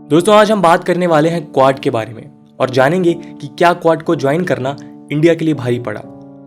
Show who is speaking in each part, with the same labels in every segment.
Speaker 1: दोस्तों आज हम बात करने वाले हैं क्वाड के बारे में और जानेंगे कि क्या क्वाड को ज्वाइन करना इंडिया के लिए भारी पड़ा।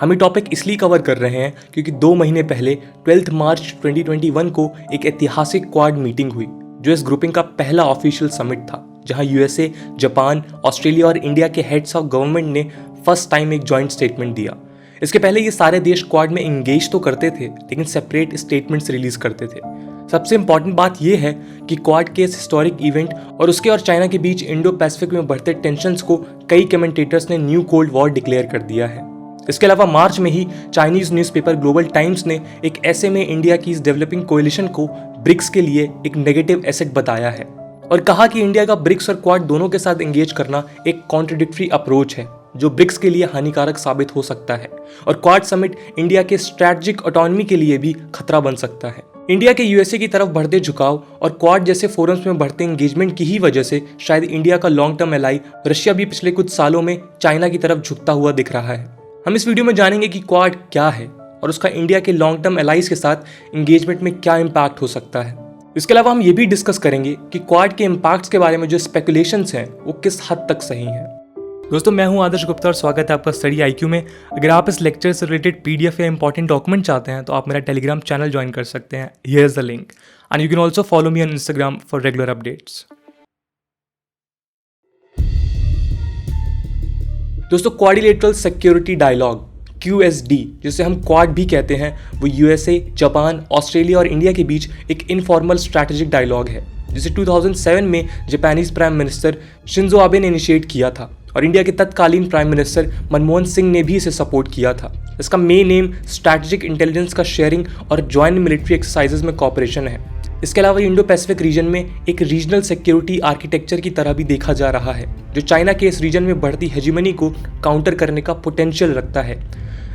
Speaker 1: हम ये टॉपिक इसलिए कवर कर रहे हैं क्योंकि 2 महीने पहले 12 मार्च 2021 को एक ऐतिहासिक क्वाड मीटिंग हुई जो इस ग्रुपिंग का पहला ऑफिशियल समिट था, जहां यूएसए, जापान, ऑस्ट्रेलिया और इंडिया के हेड्स ऑफ गवर्नमेंट ने फर्स्ट टाइम एक जॉइंट स्टेटमेंट दिया। इसके पहले ये सारे देश क्वाड में एंगेज तो करते थे लेकिन सेपरेट स्टेटमेंट्स रिलीज करते थे। सबसे इंपॉर्टेंट बात यह है कि क्वाड के इस हिस्टोरिक इवेंट और उसके और चाइना के बीच इंडो पैसिफिक में बढ़ते टेंशंस को कई कमेंटेटर्स ने न्यू कोल्ड वॉर डिक्लेयर कर दिया है। इसके अलावा मार्च में ही चाइनीज न्यूज़पेपर ग्लोबल टाइम्स ने एक ऐसे में इंडिया की इस डेवलपिंग कोएलिशन को ब्रिक्स के लिए एक नेगेटिव एसेट बताया है और कहा कि इंडिया का ब्रिक्स और क्वाड दोनों के साथ एंगेज करना एक कॉन्ट्रडिक्टरी अप्रोच है जो ब्रिक्स के लिए हानिकारक साबित हो सकता है और क्वाड समिट इंडिया के स्ट्रैटेजिक ऑटोनॉमी के लिए भी खतरा बन सकता है। इंडिया के यूएसए की तरफ बढ़ते झुकाव और क्वाड जैसे फोरम्स में बढ़ते एंगेजमेंट की ही वजह से शायद इंडिया का लॉन्ग टर्म एलाई रशिया भी पिछले कुछ सालों में चाइना की तरफ झुकता हुआ दिख रहा है। हम इस वीडियो में जानेंगे कि क्वाड क्या है और उसका इंडिया के लॉन्ग टर्म एलाइज के साथ एंगेजमेंट में क्या इम्पैक्ट हो सकता है। इसके अलावा हम ये भी डिस्कस करेंगे कि क्वाड के इम्पैक्ट्स के बारे में जो स्पेकुलेशंस हैं वो किस हद तक सही हैं। दोस्तों मैं हूं आदर्श गुप्ता और स्वागत है आपका स्टडी आईक्यू में। अगर आप इस लेक्चर से रिलेटेड पीडीएफ या इंपॉर्टेंट डॉक्यूमेंट चाहते हैं तो आप मेरा टेलीग्राम चैनल ज्वाइन कर सकते हैं। Here is the link and you can also follow me on Instagram for regular updates. दोस्तों क्वाड्रिलेटरल सिक्योरिटी डायलॉग QSD जिसे हम क्वाड भी कहते हैं वो यूएसए, जापान, ऑस्ट्रेलिया और इंडिया के बीच एक इनफॉर्मल स्ट्रैटेजिक डायलॉग है जिसे 2007 में Japanese prime minister Shinzo Abe ने इनिशिएट किया था और इंडिया के तत्कालीन प्राइम मिनिस्टर मनमोहन सिंह ने भी इसे सपोर्ट किया था। इसका मेन एम स्ट्रैटेजिक इंटेलिजेंस का शेयरिंग और ज्वाइंट मिलिट्री एक्सरसाइजेज में कॉपरेशन है। इसके अलावा इंडो पैसिफिक रीजन में एक रीजनल सिक्योरिटी आर्किटेक्चर की तरह भी देखा जा रहा है जो चाइना के इस रीजन में बढ़ती हेजिमनी को काउंटर करने का पोटेंशियल रखता है।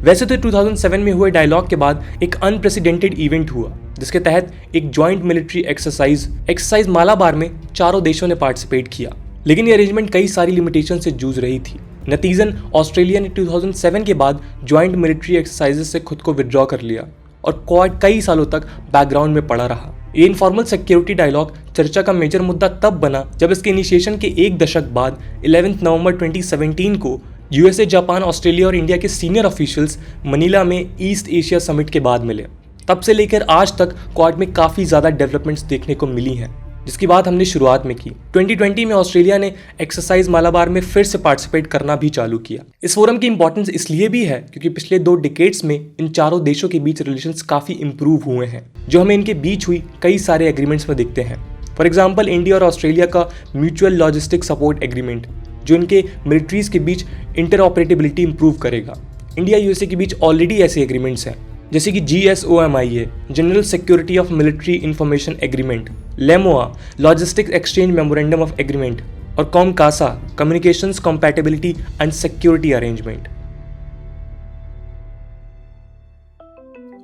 Speaker 1: वैसे तो 2007 में हुए डायलॉग के बाद एक अनप्रेसिडेंटेड इवेंट हुआ जिसके तहत एक ज्वाइंट मिलिट्री एक्सरसाइज मालाबार में चारों देशों ने पार्टिसिपेट किया, लेकिन ये अरेंजमेंट कई सारी लिमिटेशन से जूझ रही थी। नतीजन ऑस्ट्रेलिया ने 2007 के बाद ज्वाइंट मिलिट्री एक्सरसाइजेज से खुद को विड्रॉ कर लिया और क्वाड कई सालों तक बैकग्राउंड में पड़ा रहा। ये इनफॉर्मल सिक्योरिटी डायलॉग चर्चा का मेजर मुद्दा तब बना जब इसके इनिशिएशन के एक दशक बाद 11 नवंबर 2017 को यूएसए, जापान, ऑस्ट्रेलिया और इंडिया के सीनियर ऑफिशियल्स मनीला में ईस्ट एशिया समिट के बाद मिले। तब से लेकर आज तक क्वाड में काफ़ी ज़्यादा डेवलपमेंट्स देखने को मिली हैं जिसकी बात हमने शुरुआत में की। 2020 में ऑस्ट्रेलिया ने एक्सरसाइज मालाबार में फिर से पार्टिसिपेट करना भी चालू किया। इस फोरम की इंपॉर्टेंस इसलिए भी है क्योंकि पिछले 2 डिकेड्स में इन चारों देशों के बीच रिलेशंस काफ़ी इंप्रूव हुए हैं जो हमें इनके बीच हुई कई सारे एग्रीमेंट्स में दिखते हैं। फॉर एग्जाम्पल इंडिया और ऑस्ट्रेलिया का म्यूचुअल लॉजिस्टिक सपोर्ट एग्रीमेंट जो इनके मिलिट्रीज के बीच इंटरऑपरेटेबिलिटी इंप्रूव करेगा। इंडिया यूएसए के बीच ऑलरेडी ऐसे एग्रीमेंट्स हैं जैसे कि GSOMIA general security of military information agreement, LEMOA logistics exchange memorandum of agreement और COMCASA communications compatibility and security arrangement.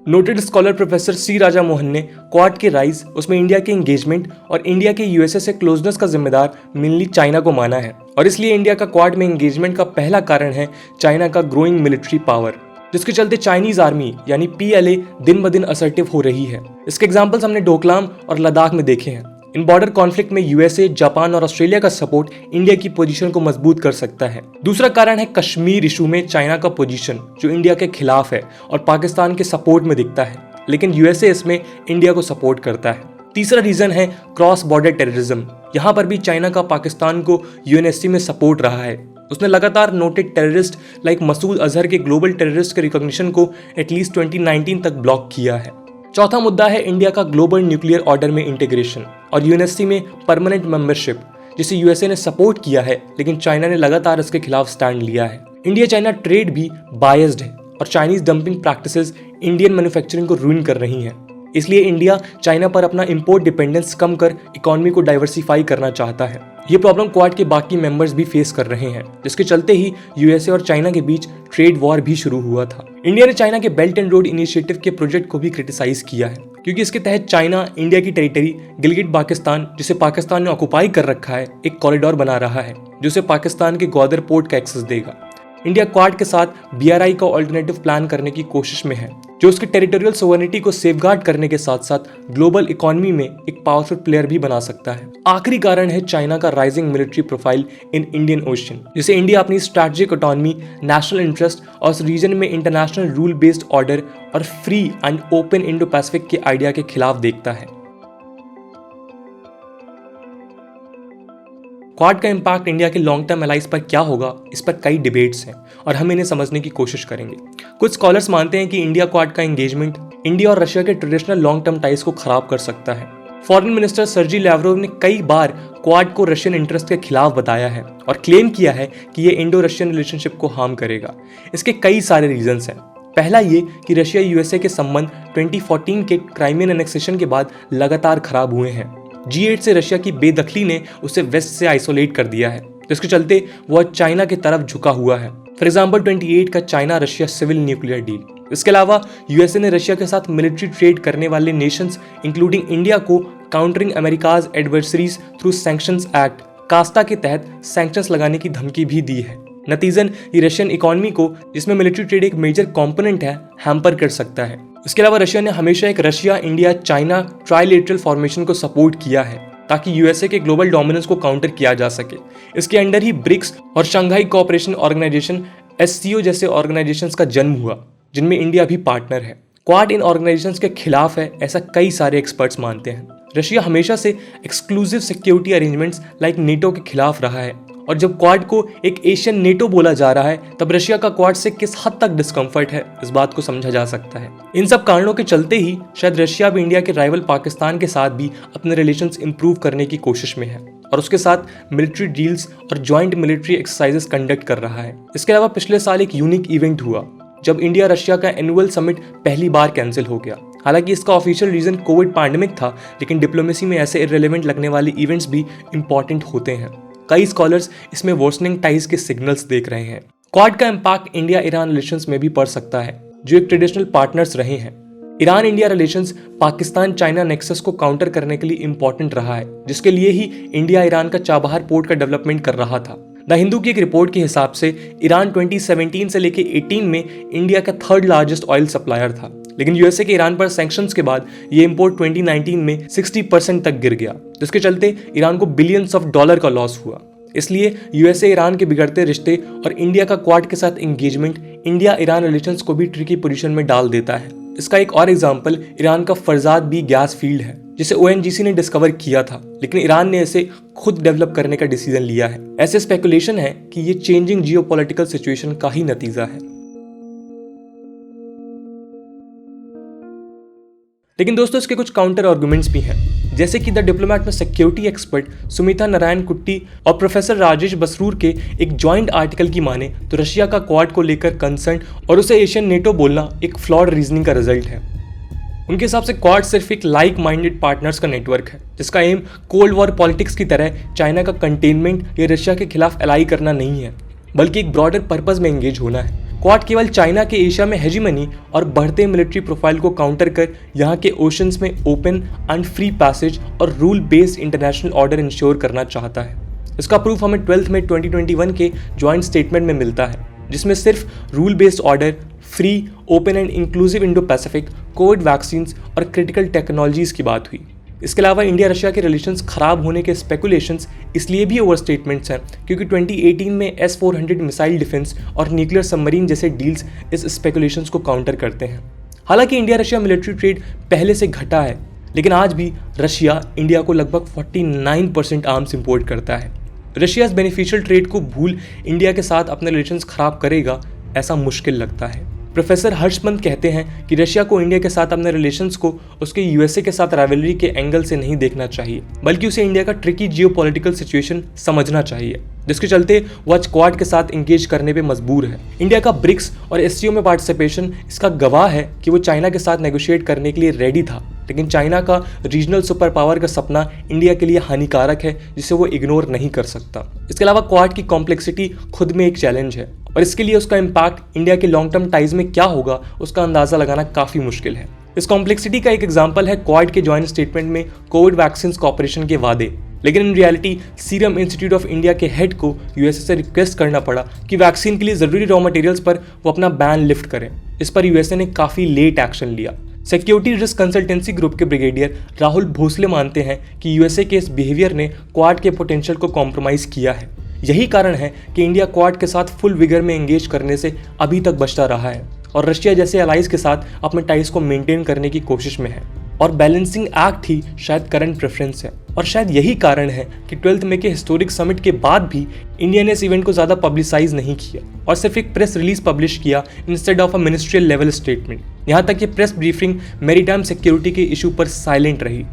Speaker 1: Noted scholar professor C Raja Mohan ने क्वाड के राइज, उसमें इंडिया के एंगेजमेंट और इंडिया के यूएसए से क्लोजनेस का जिम्मेदार मेनली चाइना को माना है और इसलिए इंडिया का क्वाड में एंगेजमेंट का पहला कारण है चाइना का ग्रोइंग मिलिट्री पावर, जिसके चलते चाइनीज आर्मी यानी PLA दिन ब दिन असर्टिव हो रही है। इसके एग्जाम्पल्स हमने डोकलाम और लद्दाख में देखे हैं। इन बॉर्डर कॉन्फ्लिक्ट में यूएसए, जापान और ऑस्ट्रेलिया का सपोर्ट इंडिया की पोजीशन को मजबूत कर सकता है। दूसरा कारण है कश्मीर इशू में चाइना का पोजीशन जो इंडिया के खिलाफ है और पाकिस्तान के सपोर्ट में दिखता है, लेकिन यूएसए इसमें इंडिया को सपोर्ट करता है। तीसरा रीजन है क्रॉस बॉर्डर टेररिज्म। यहाँ पर भी चाइना का पाकिस्तान को UNSC में सपोर्ट रहा है। उसने लगातार noted terrorist like Masood Azhar के ग्लोबल टेररिस्ट के रिकॉग्निशन को एटलीस्ट 2019 तक ब्लॉक किया है। चौथा मुद्दा है इंडिया का ग्लोबल न्यूक्लियर ऑर्डर में इंटीग्रेशन और UNSC में परमानेंट मेंबरशिप, जिसे यूएसए ने सपोर्ट किया है लेकिन चाइना ने लगातार इसके खिलाफ स्टैंड लिया है। इंडिया चाइना ट्रेड भी बायस्ड है और Chinese dumping practices Indian manufacturing को रूइन कर रही हैं। इसलिए इंडिया चाइना पर अपना इंपोर्ट डिपेंडेंस कम कर इकोनॉमी को डाइवर्सिफाई करना चाहता है। ये प्रॉब्लम क्वाड के बाकी मेंबर्स भी फेस कर रहे हैं, जिसके चलते ही यूएसए और चाइना के बीच ट्रेड वॉर भी शुरू हुआ था। इंडिया ने चाइना के बेल्ट एंड रोड इनिशिएटिव के प्रोजेक्ट को भी क्रिटिसाइज किया है क्योंकि इसके तहत चाइना इंडिया की टेरिटरी गिलगिट बाल्टिस्तान, जिसे पाकिस्तान ने ऑक्युपाई कर रखा है, एक कॉरिडोर बना रहा है जो उसे पाकिस्तान के ग्वादर पोर्ट का एक्सेस देगा। इंडिया क्वाड के साथ BRI का ऑल्टरनेटिव प्लान करने की कोशिश में है जो उसके टेरिटोरियल सोवरेनिटी को सेफगार्ड करने के साथ साथ ग्लोबल इकोनॉमी में एक पावरफुल प्लेयर भी बना सकता है। आखिरी कारण है चाइना का rising military profile in Indian ocean, जिसे इंडिया अपनी स्ट्रैटेजिक ऑटोनॉमी, नेशनल इंटरेस्ट और उस रीजन में इंटरनेशनल रूल बेस्ड ऑर्डर और free and open Indo Pacific के आइडिया के खिलाफ देखता है। क्वाड का इंपैक्ट इंडिया के लॉन्ग टर्म एलाइज पर क्या होगा, इस पर कई डिबेट्स हैं और हम इन्हें समझने की कोशिश करेंगे। कुछ स्कॉलर्स मानते हैं कि इंडिया क्वाड का एंगेजमेंट इंडिया और रशिया के ट्रेडिशनल लॉन्ग टर्म टाइज को खराब कर सकता है। फॉरेन मिनिस्टर सर्जी लैवरोव ने कई बार क्वाड को रशियन इंटरेस्ट के खिलाफ बताया है और क्लेम किया है कि ये इंडो रशियन रिलेशनशिप को हार्म करेगा। इसके कई सारे रीजंस हैं। पहला ये कि रशिया यूएसए के संबंध 2014 के क्राइमियन एनेक्सेशन के बाद लगातार खराब हुए हैं। G8 से रशिया की बेदखली ने उसे वेस्ट से आइसोलेट कर दिया है, जिसके चलते वह चाइना की तरफ झुका हुआ है। फॉर एग्जाम्पल 28 का China Russia civil nuclear deal. इसके अलावा यूएसए ने रशिया के साथ मिलिट्री ट्रेड करने वाले नेशंस इंक्लूडिंग इंडिया को countering America's adversaries through sanctions act कास्टा के तहत सैंक्शंस लगाने की धमकी भी दी है। नतीजन ये रशियन इकोनॉमी को, जिसमें मिलिट्री ट्रेड एक मेजर कंपोनेंट है, हैम्पर कर सकता है। इसके अलावा रशिया ने हमेशा एक Russia India China trilateral formation को सपोर्ट किया है ताकि यूएसए के ग्लोबल डोमिनेंस को काउंटर किया जा सके। इसके अंडर ही ब्रिक्स और शंघाई कोऑपरेशन ऑर्गेनाइजेशन SCO जैसे ऑर्गेनाइजेशंस का जन्म हुआ, जिनमें इंडिया भी पार्टनर है। क्वाड इन ऑर्गेनाइजेशंस के खिलाफ है, ऐसा कई सारे एक्सपर्ट्स मानते हैं। रशिया हमेशा से exclusive security arrangements like NATO के खिलाफ रहा है और जब क्वाड को एक एशियन नेटो बोला जा रहा है तब रशिया का क्वाड से किस हद तक डिस्कम्फर्ट है, इस बात को समझा जा सकता है। इन सब कारणों के चलते ही शायद रशिया भी इंडिया के राइवल पाकिस्तान के साथ भी अपने रिलेशंस इंप्रूव करने की कोशिश में है और उसके साथ मिलिट्री डील्स और ज्वाइंट मिलिट्री एक्सरसाइजेस कंडक्ट कर रहा है। इसके अलावा पिछले साल एक यूनिक इवेंट हुआ जब इंडिया रशिया का एनुअल समिट पहली बार कैंसिल हो गया। हालांकि इसका ऑफिशियल रीजन कोविड पैंडेमिक था, लेकिन डिप्लोमेसी में ऐसे इररिलेवेंट लगने वाले इवेंट्स भी इंपॉर्टेंट होते हैं। कई स्कॉलर्स इसमें वर्सनिंग टाइज के सिग्नल्स देख रहे हैं। क्वाड का इंपैक्ट इंडिया ईरान रिलेशंस में भी पड़ सकता है, जो एक ट्रेडिशनल पार्टनर्स रहे हैं। Iran India relations Pakistan China nexus को काउंटर करने के लिए इंपॉर्टेंट रहा है, जिसके लिए ही इंडिया ईरान का चाबहार पोर्ट का डेवलपमेंट कर रहा था। द हिंदू की एक रिपोर्ट के हिसाब से ईरान 2017 से लेकर 18 में इंडिया का 3rd लार्जेस्ट ऑयल सप्लायर था, लेकिन यूएसए के ईरान पर सैंक्शंस के बाद ये इंपोर्ट 2019 में 60% तक गिर गया, जिसके चलते ईरान को बिलियंस ऑफ डॉलर का लॉस हुआ। इसलिए यूएसए ईरान के बिगड़ते रिश्ते और इंडिया का क्वाड के साथ एंगेजमेंट इंडिया ईरान रिलेशंस को भी ट्रिकी पोजीशन में डाल देता है। इसका एक और एग्जांपल ईरान का फरजाद बी गैस फील्ड है, जिसे ONGC ने डिस्कवर किया था, लेकिन ईरान ने इसे खुद डेवलप करने का डिसीजन लिया है। ऐसे स्पेकुलेशन है कि ये चेंजिंग जियोपॉलिटिकल सिचुएशन का ही नतीजा है। लेकिन दोस्तों इसके कुछ काउंटर आर्गुमेंट्स भी हैं, जैसे कि द डिप्लोमैट में सिक्योरिटी एक्सपर्ट सुमिता नारायण कुट्टी और प्रोफेसर राजेश बसरूर के एक जॉइंट आर्टिकल की माने तो रशिया का क्वाड को लेकर कंसर्न और उसे एशियन नेटो बोलना एक फ्लॉड रीजनिंग का रिजल्ट है। उनके हिसाब से क्वाड सिर्फ एक लाइक माइंडेड पार्टनर्स का नेटवर्क है, जिसका एम कोल्ड वॉर पॉलिटिक्स की तरह चाइना का कंटेनमेंट या रशिया के खिलाफ एलाई करना नहीं है, बल्कि एक ब्रॉडर पर्पज में एंगेज होना है। क्वाड केवल चाइना के एशिया में हेजीमनी और बढ़ते मिलिट्री प्रोफाइल को काउंटर कर यहाँ के ओशंस में ओपन एंड फ्री पैसेज और rule based international order ensure करना चाहता है। इसका प्रूफ हमें 12th में 2021 के ज्वाइंट स्टेटमेंट में मिलता है, जिसमें सिर्फ rule based order, free, open and inclusive Indo Pacific, Covid vaccine और क्रिटिकल टेक्नोलॉजीज की बात हुई। इसके अलावा इंडिया रशिया के रिलेशंस खराब होने के स्पेकुलेशंस इसलिए भी ओवरस्टेटमेंट्स हैं क्योंकि 2018 में S-400 मिसाइल डिफेंस और न्यूक्लियर सबमरीन जैसे डील्स इस स्पेकुलेशंस को काउंटर करते हैं। हालांकि इंडिया रशिया मिलिट्री ट्रेड पहले से घटा है, लेकिन आज भी रशिया इंडिया को लगभग 49% आर्म्स इंपोर्ट करता है। रशिया इस बेनिफिशियल ट्रेड को भूल इंडिया के साथ अपने रिलेशंस खराब करेगा, ऐसा मुश्किल लगता है। प्रोफेसर हर्षमंत कहते हैं कि रशिया को इंडिया के साथ अपने रिलेशंस को उसके यूएसए के साथ राइवलरी के एंगल से नहीं देखना चाहिए, बल्कि उसे इंडिया का ट्रिकी जियोपॉलिटिकल सिचुएशन समझना चाहिए, जिसके चलते वो आज क्वाड के साथ इंगेज करने पे मजबूर है। इंडिया का ब्रिक्स और SCO में पार्टिसिपेशन इसका गवाह है कि वो चाइना के साथ नेगोशिएट करने के लिए रेडी था, लेकिन चाइना का रीजनल सुपर पावर का सपना इंडिया के लिए हानिकारक है, जिसे वो इग्नोर नहीं कर सकता। इसके अलावा क्वाड की कॉम्प्लेक्सिटी खुद में एक चैलेंज है और इसके लिए उसका इम्पैक्ट इंडिया के लॉन्ग टर्म टाइज में क्या होगा उसका अंदाजा लगाना काफी मुश्किल है। इस कॉम्प्लेक्सिटी का एक एग्जांपल है क्वाड के ज्वाइंट स्टेटमेंट में कोविड वैक्सीन कॉपरेशन के वादे, लेकिन in reality serum institute of India के हेड को यूएसए से रिक्वेस्ट करना पड़ा कि वैक्सीन के लिए जरूरी रॉ मटेरियल्स पर वो अपना बैन लिफ्ट करें। इस पर यूएसए ने काफ़ी लेट एक्शन लिया। सिक्योरिटी रिस्क कंसल्टेंसी ग्रुप के ब्रिगेडियर राहुल भोसले मानते हैं कि यूएसए के इस बिहेवियर ने क्वाड के पोटेंशियल को कॉम्प्रोमाइज़ किया है। यही कारण है कि इंडिया क्वाड के साथ फुल विगर में एंगेज करने से अभी तक बचता रहा है और रशिया जैसे अलाइज के साथ अपने टाइज को मेंटेन करने की कोशिश में है। और बैलेंसिंग एक्ट ही शायद करंट प्रेफरेंस है और शायद यही कारण है कि 12 मई के हिस्टोरिक समिट के बाद भी इंडिया ने इस इवेंट को ज़्यादा पब्लिसाइज नहीं किया और सिर्फ एक प्रेस रिलीज पब्लिश किया instead of a ministerial level statement. यहाँ तक कि प्रेस ब्रीफिंग मैरीटाइम सिक्योरिटी के इशू पर साइलेंट रही।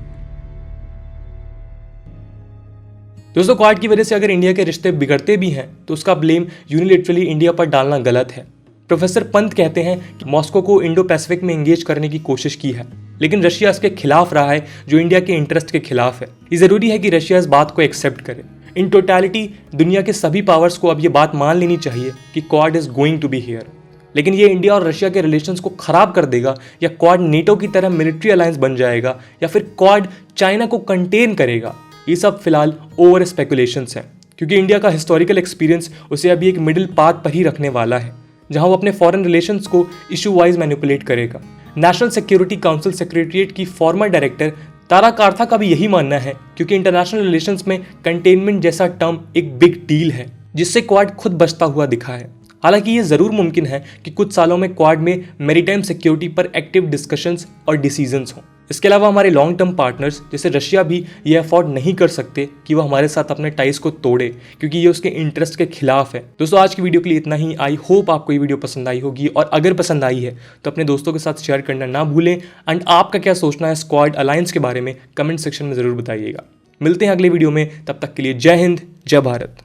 Speaker 1: दोस्तों, क्वाड की वजह से अगर इंडिया के रिश्ते बिगड़ते भी हैं तो उसका ब्लेम यूनिलैटरली इंडिया पर डालना गलत है। प्रोफेसर पंत कहते हैं कि मॉस्को को इंडो पैसिफिक में एंगेज करने की कोशिश की है, लेकिन रशिया इसके खिलाफ रहा है जो इंडिया के इंटरेस्ट के खिलाफ है। ये जरूरी है कि रशिया इस बात को एक्सेप्ट करे। इन टोटलिटी दुनिया के सभी पावर्स को अब ये बात मान लेनी चाहिए कि Quad is going to be here. लेकिन ये इंडिया और रशिया के रिलेशंस को खराब कर देगा या क्वाड नेटो की तरह मिलिट्री अलायंस बन जाएगा या फिर क्वाड चाइना को कंटेन करेगा, ये सब फिलहाल ओवर स्पेकुलेशंस हैं, क्योंकि इंडिया का हिस्टोरिकल एक्सपीरियंस उसे अभी एक मिडिल पाथ पर ही रखने वाला है जहां वो अपने फॉरेन रिलेशंस को इशू वाइज मैनिपुलेट करेगा। नेशनल सिक्योरिटी काउंसिल सेक्रेटरीट की फॉर्मर डायरेक्टर तारा कार्था का भी यही मानना है, क्योंकि इंटरनेशनल रिलेशंस में कंटेनमेंट जैसा टर्म एक बिग डील है जिससे क्वाड खुद बचता हुआ दिखा है। हालांकि ये ज़रूर मुमकिन है कि कुछ सालों में क्वाड में मैरीटाइम सिक्योरिटी पर एक्टिव डिस्कशंस और डिसीजंस हों। इसके अलावा हमारे लॉन्ग टर्म पार्टनर्स जैसे रशिया भी ये अफोर्ड नहीं कर सकते कि वो हमारे साथ अपने टाइज को तोड़े, क्योंकि ये उसके इंटरेस्ट के खिलाफ है। दोस्तों, आज की वीडियो के लिए इतना ही। आई होप आपको ये वीडियो पसंद आई होगी और अगर पसंद आई है तो अपने दोस्तों के साथ शेयर करना ना भूलें। एंड आपका क्या सोचना है क्वाड अलायंस के बारे में कमेंट सेक्शन में ज़रूर बताइएगा। मिलते हैं अगले वीडियो में, तब तक के लिए जय हिंद, जय भारत।